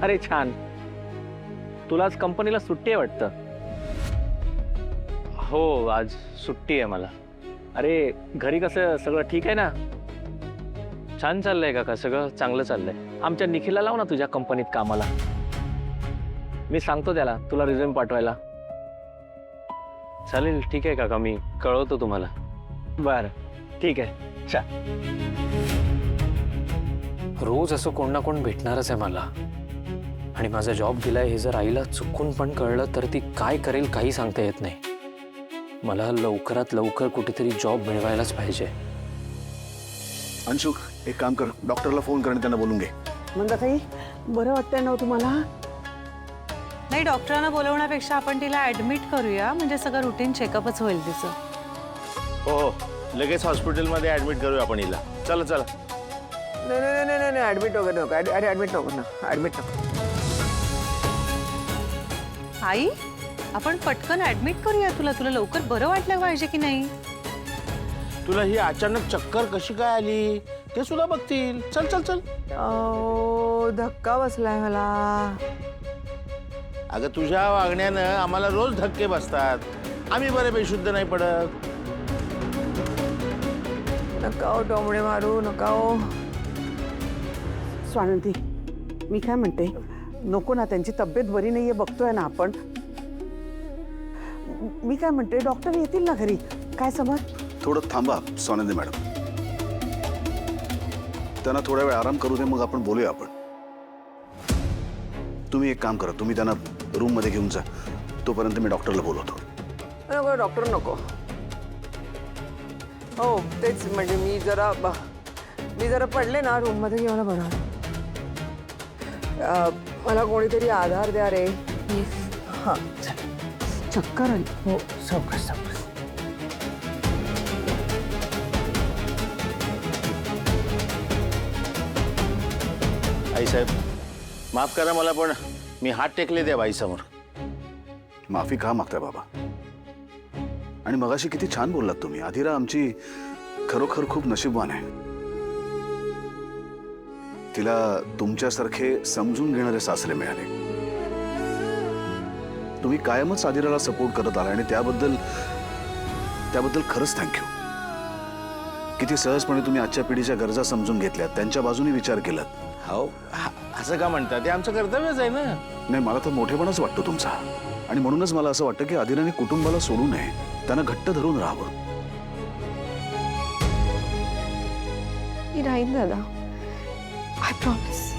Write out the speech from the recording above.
अरे छान. तुला आज कंपनीला सुट्टी आहे वाटतं? हो, आज सुट्टी आहे मला. अरे घरी कसं सगळं ठीक आहे ना? छान चाललंय का? सगळं चांगलं चाललंय. आमच्या निखिलला लाव ना तुझ्या कंपनीत कामाला. मी सांगतो त्याला तुला रिझ्यूम पाठवायला. चालेल, ठीक आहे काका, मी कळवतो तुम्हाला. बरं ठीक आहे. चा रोज असं कोण ना कोण भेटणारच आहे मला. आणि माझा जॉब गेलाय हे जर आईला चुकून पण कळलं तर ती काय करेल काही सांगता येत नाही. मला लवकरात लवकर कुठेतरी जॉब मिळवायलाच पाहिजे. अंशुक, एक काम कर, डॉक्टरला फोन कर आणि त्यांना बोलून घे. मंदाताई, बरं वाटतंय ना तुम्हाला? नाही, डॉक्टरांना बोलवण्यापेक्षा आपण तिला ऍडमिट करूया, म्हणजे सगळं रुटीन चेकअपच होईल तिचं. हो हो, लगेच हॉस्पिटलमध्ये ऍडमिट करूया आपण हिला. चला चला. नाही नाही नाही नाही, ऍडमिट वगैरे नको. अरे ऍडमिट नको ना, ऍडमिट नको. आई, आपण पटकन ऍडमिट करूया तुला. तुला लवकर बरं वाटलं पाहिजे की नाही? तुला ही अचानक चक्कर कशी काय आली ते सुद्धा बघतील. चल चल चल. धक्का बसलाय मला. अगं तुझ्या वागण्यानं आम्हाला रोज धक्के बसतात. आम्ही बरे बेशुद्ध नाही पडत. नका हो टोमणे मारू, नका हो. स्वानंती, मी काय म्हणते, नको ना, त्यांची तब्येत बरी नाहीये, बघतोय ना आपण. मी काय म्हणते, डॉक्टर येतील ना घरी, काय समज? थोडं थांबा सोनंदी मॅडम, त्यांना थोडा वेळ आराम करू दे, मग आपण बोलूया. आपण तुम्ही एक काम करा, तुम्ही त्यांना रूम मध्ये घेऊन जा, तोपर्यंत मी डॉक्टरला बोलवतो. नको डॉक्टर नको. हो तेच, म्हणजे मी जरा पडले ना रूम मध्ये, घेऊन बरं. मला कोणीतरी आधार द्या रे. हां, चक्कर आली. हो, सावकाश सावकाश. आई साहेब, माफ करा मला, पण मी हात टेकले त्या बाईसमोर. माफी का मागताय बाबा? आणि मगाशी किती छान बोललात तुम्ही. आधिरा आमची खरोखर खूप नशीबवान आहे. तिला तुमच्यासारखे समजून घेणारे सासरे मिळाले. तुम्ही कायमच आधिराला सपोर्ट करत आला आणि त्याबद्दल खरंच थँक्यू. किती सहजपणे तुम्ही आजच्या पिढीच्या गरजा समजून घेतल्यात, त्यांच्या बाजूने विचार केलात. हो, असं का म्हणता? ते आमचं कर्तव्यच आहे ना. नाही, मला तर मोठेपणच वाटतो तुमचा. आणि म्हणूनच मला असं वाटतं की आधिराने कुटुंबाला सोडू नये, त्यांना घट्ट धरून राहावं. मी राहीन दादा, आय प्रॉमिस.